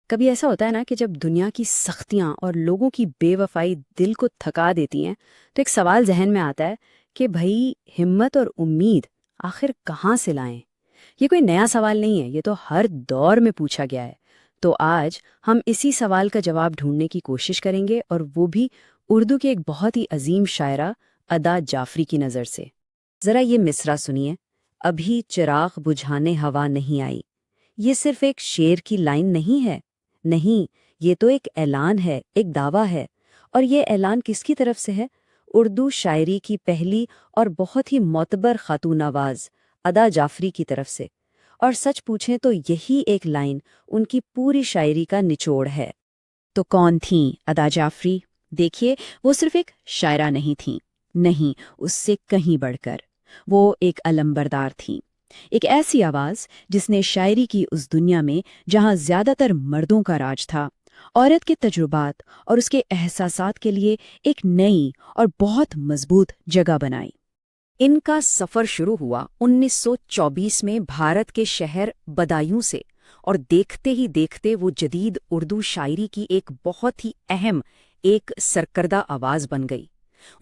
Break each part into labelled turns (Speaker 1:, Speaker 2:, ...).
Speaker 1: کبھی ایسا ہوتا ہے نا کہ جب دنیا کی سختیاں اور لوگوں کی بے وفائی دل کو تھکا دیتی ہیں تو ایک سوال ذہن میں آتا ہے کہ بھئی ہمت اور امید آخر کہاں سے لائیں؟ یہ کوئی نیا سوال نہیں ہے، یہ تو ہر دور میں پوچھا گیا ہے۔ تو آج ہم اسی سوال کا جواب ڈھونڈنے کی کوشش کریں گے، اور وہ بھی اردو کے ایک بہت ہی عظیم شاعرہ ادا جعفری کی نظر سے۔ ذرا یہ مصرع سنیے: ابھی چراغ بجھانے ہوا نہیں آئی۔ یہ صرف ایک شعر کی لائن نہیں ہے، نہیں، یہ تو ایک اعلان ہے، ایک دعویٰ ہے۔ اور یہ اعلان کس کی طرف سے ہے؟ اردو شاعری کی پہلی اور بہت ہی معتبر خاتون آواز ادا جعفری کی طرف سے۔ اور سچ پوچھیں تو یہی ایک لائن ان کی پوری شاعری کا نچوڑ ہے۔ تو کون تھیں ادا جعفری؟ دیکھیے، وہ صرف ایک شاعرہ نہیں تھیں، نہیں، اس سے کہیں بڑھ کر وہ ایک علمبردار تھیں۔ ایک ایسی آواز جس نے شاعری کی اس دنیا میں جہاں زیادہ تر مردوں کا راج تھا، عورت کے تجربات اور اس کے احساسات کے لیے ایک نئی اور بہت مضبوط جگہ بنائی۔ ان کا سفر شروع ہوا 1924 میں بھارت کے شہر بدایوں سے، اور دیکھتے ہی دیکھتے وہ جدید اردو شاعری کی ایک بہت ہی اہم، ایک سرکردہ آواز بن گئی۔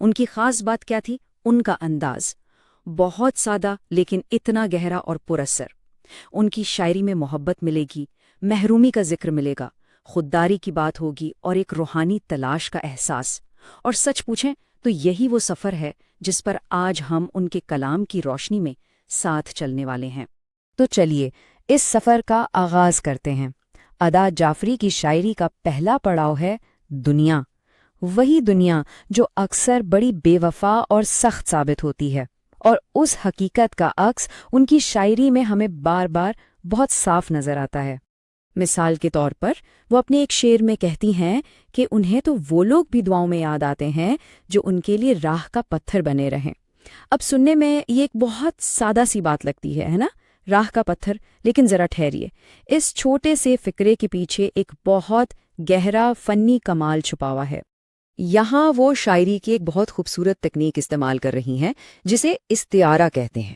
Speaker 1: ان کی خاص بات کیا تھی؟ ان کا انداز، بہت سادہ لیکن اتنا گہرا اور پراثر۔ ان کی شاعری میں محبت ملے گی، محرومی کا ذکر ملے گا، خودداری کی بات ہوگی اور ایک روحانی تلاش کا احساس۔ اور سچ پوچھیں تو یہی وہ سفر ہے جس پر آج ہم ان کے کلام کی روشنی میں ساتھ چلنے والے ہیں۔ تو چلیے اس سفر کا آغاز کرتے ہیں۔ ادا جعفری کی شاعری کا پہلا پڑاؤ ہے دنیا، وہی دنیا جو اکثر بڑی بے وفا اور سخت ثابت ہوتی ہے، اور اس حقیقت کا عکس ان کی شاعری میں ہمیں بار بار بہت صاف نظر آتا ہے۔ مثال کے طور پر وہ اپنے ایک شعر میں کہتی ہیں کہ انہیں تو وہ لوگ بھی دعاؤں میں یاد آتے ہیں جو ان کے لیے راہ کا پتھر بنے رہیں۔ اب سننے میں یہ ایک بہت سادہ سی بات لگتی ہے نا، راہ کا پتھر، لیکن ذرا ٹھہریے، اس چھوٹے سے فکرے کے پیچھے ایک بہت گہرا فنی کمال چھپا ہوا ہے۔ یہاں وہ شاعری کی ایک بہت خوبصورت تکنیک استعمال کر رہی ہیں جسے استعارہ کہتے ہیں۔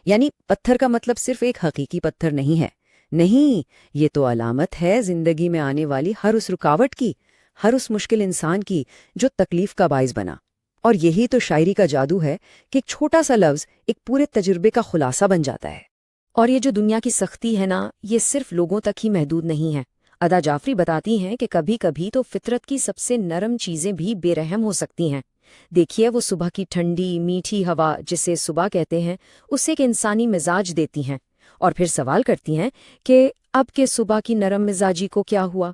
Speaker 1: یعنی پتھر کا مطلب صرف ایک حقیقی پتھر نہیں ہے، نہیں، یہ تو علامت ہے زندگی میں آنے والی ہر اس رکاوٹ کی، ہر اس مشکل انسان کی جو تکلیف کا باعث بنا۔ اور یہی تو شاعری کا جادو ہے کہ ایک چھوٹا سا لفظ ایک پورے تجربے کا خلاصہ بن جاتا ہے۔ اور یہ جو دنیا کی سختی ہے نا، یہ صرف لوگوں تک ہی محدود نہیں ہے۔ ادا جعفری بتاتی ہیں کہ کبھی کبھی تو فطرت کی سب سے نرم چیزیں بھی بے رحم ہو سکتی ہیں۔ دیکھیے، وہ صبح کی ٹھنڈی میٹھی ہوا جسے صبح کہتے ہیں، اسے ایک انسانی مزاج دیتی ہیں، اور پھر سوال کرتی ہیں کہ اب کے صبح کی نرم مزاجی کو کیا ہوا؟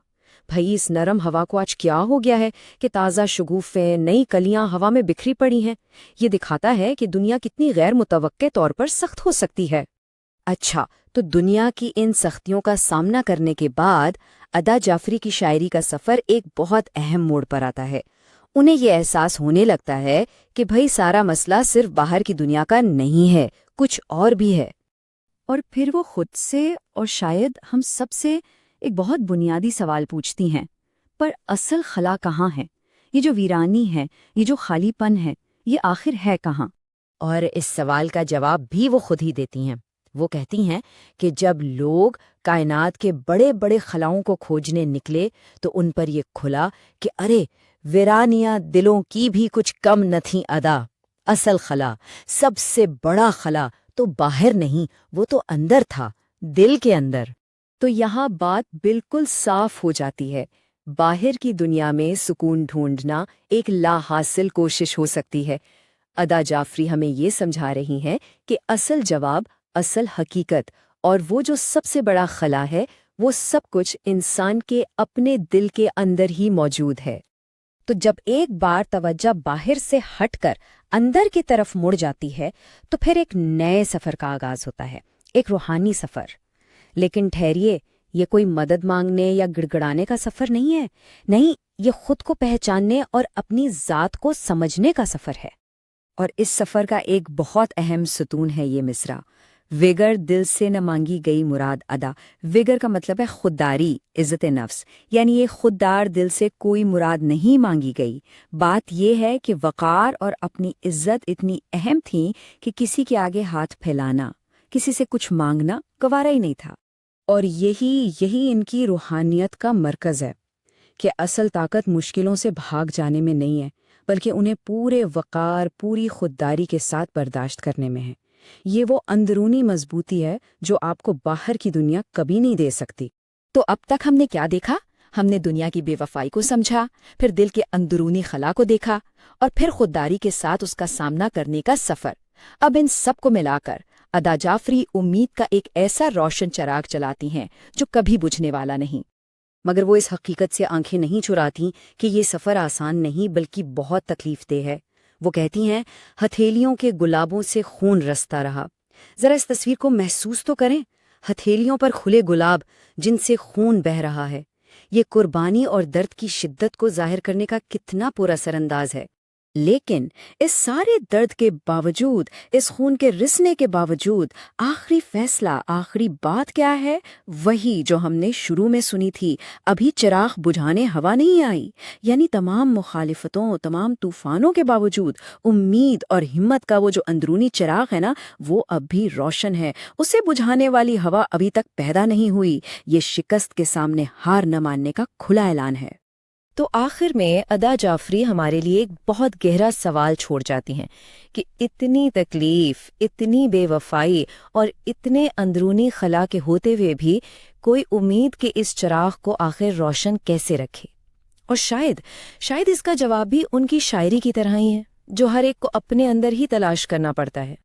Speaker 1: بھئی اس نرم ہوا کو آج کیا ہو گیا ہے کہ تازہ شگوفیں، نئی کلیاں ہوا میں بکھری پڑی ہیں؟ یہ دکھاتا ہے کہ دنیا کتنی غیر متوقع طور پر سخت ہو سکتی ہے۔ اچھا، تو دنیا کی ان سختیوں کا سامنا کرنے کے بعد ادا جعفری کی شاعری کا سفر ایک بہت اہم موڑ پر آتا ہے۔ انہیں یہ احساس ہونے لگتا ہے کہ بھئی سارا مسئلہ صرف باہر کی دنیا کا نہیں ہے، کچھ اور بھی ہے۔ اور پھر وہ خود سے اور شاید ہم سب سے ایک بہت بنیادی سوال پوچھتی ہیں، پر اصل خلا کہاں ہے؟ یہ جو ویرانی ہے، یہ جو خالی پن ہے، یہ آخر ہے کہاں؟ اور اس سوال کا جواب بھی وہ خود ہی دیتی ہیں۔ وہ کہتی ہیں کہ جب لوگ کائنات کے بڑے بڑے خلاؤں کو کھوجنے نکلے تو ان پر یہ کھلا کہ ارے، ویرانیاں دلوں کی بھی کچھ کم نہ تھیں ادا۔ اصل خلا، سب سے بڑا خلا تو باہر نہیں، وہ تو اندر تھا، دل کے اندر۔ تو یہاں بات بالکل صاف ہو جاتی ہے۔ باہر کی دنیا میں سکون ڈھونڈنا ایک لا حاصل کوشش ہو سکتی ہے۔ ادا جعفری ہمیں یہ سمجھا رہی ہیں کہ اصل جواب، اصل حقیقت اور وہ جو سب سے بڑا خلا ہے، وہ سب کچھ انسان کے اپنے دل کے اندر ہی موجود ہے۔ تو جب ایک بار توجہ باہر سے ہٹ کر اندر کی طرف مڑ جاتی ہے تو پھر ایک نئے سفر کا آغاز ہوتا ہے، ایک روحانی سفر۔ لیکن ٹھہریے، یہ کوئی مدد مانگنے یا گڑ گڑانے کا سفر نہیں ہے، نہیں، یہ خود کو پہچاننے اور اپنی ذات کو سمجھنے کا سفر ہے۔ اور اس سفر کا ایک بہت اہم ستون ہے یہ مصرع: وگر دل سے نہ مانگی گئی مراد ادا۔ وگر کا مطلب ہے خودداری، عزت نفس، یعنی یہ خوددار دل سے کوئی مراد نہیں مانگی گئی۔ بات یہ ہے کہ وقار اور اپنی عزت اتنی اہم تھیں کہ کسی کے آگے ہاتھ پھیلانا، کسی سے کچھ مانگنا گوارا ہی نہیں تھا۔ اور یہی ان کی روحانیت کا مرکز ہے کہ اصل طاقت مشکلوں سے بھاگ جانے میں نہیں ہے، بلکہ انہیں پورے وقار، پوری خودداری کے ساتھ برداشت کرنے میں ہے۔ یہ وہ اندرونی مضبوطی ہے جو آپ کو باہر کی دنیا کبھی نہیں دے سکتی۔
Speaker 2: تو اب تک ہم نے کیا دیکھا؟ ہم نے دنیا کی بے وفائی کو سمجھا، پھر دل کے اندرونی خلا کو دیکھا، اور پھر خودداری کے ساتھ اس کا سامنا کرنے کا سفر۔ اب ان سب کو ملا کر ادا جعفری امید کا ایک ایسا روشن چراغ چلاتی ہیں جو کبھی بجھنے والا نہیں۔
Speaker 1: مگر وہ اس حقیقت سے آنکھیں نہیں چراتیں کہ یہ سفر آسان نہیں بلکہ بہت تکلیف دہ ہے۔ وہ کہتی ہیں، ہتھیلیوں کے گلابوں سے خون رستا رہا۔ ذرا اس تصویر کو محسوس تو کریں، ہتھیلیوں پر کھلے گلاب جن سے خون بہہ رہا ہے۔ یہ قربانی اور درد کی شدت کو ظاہر کرنے کا کتنا پورا اثر انداز ہے۔ لیکن اس سارے درد کے باوجود، اس خون کے رسنے کے باوجود، آخری فیصلہ، آخری بات کیا ہے؟ وہی جو ہم نے شروع میں سنی تھی، ابھی چراغ بجھانے ہوا نہیں آئی۔ یعنی تمام مخالفتوں، تمام طوفانوں کے باوجود امید اور ہمت کا وہ جو اندرونی چراغ ہے نا، وہ اب بھی روشن ہے۔ اسے بجھانے والی ہوا ابھی تک پیدا نہیں ہوئی۔ یہ شکست کے سامنے ہار نہ ماننے کا کھلا اعلان ہے۔
Speaker 2: تو آخر میں ادا جعفری ہمارے لیے ایک بہت گہرا سوال چھوڑ جاتی ہیں کہ اتنی تکلیف، اتنی بے وفائی اور اتنے اندرونی خلا کے ہوتے ہوئے بھی کوئی امید کے اس چراغ کو آخر روشن کیسے رکھے؟ اور شاید اس کا جواب بھی ان کی شاعری کی طرح ہی ہے، جو ہر ایک کو اپنے اندر ہی تلاش کرنا پڑتا ہے۔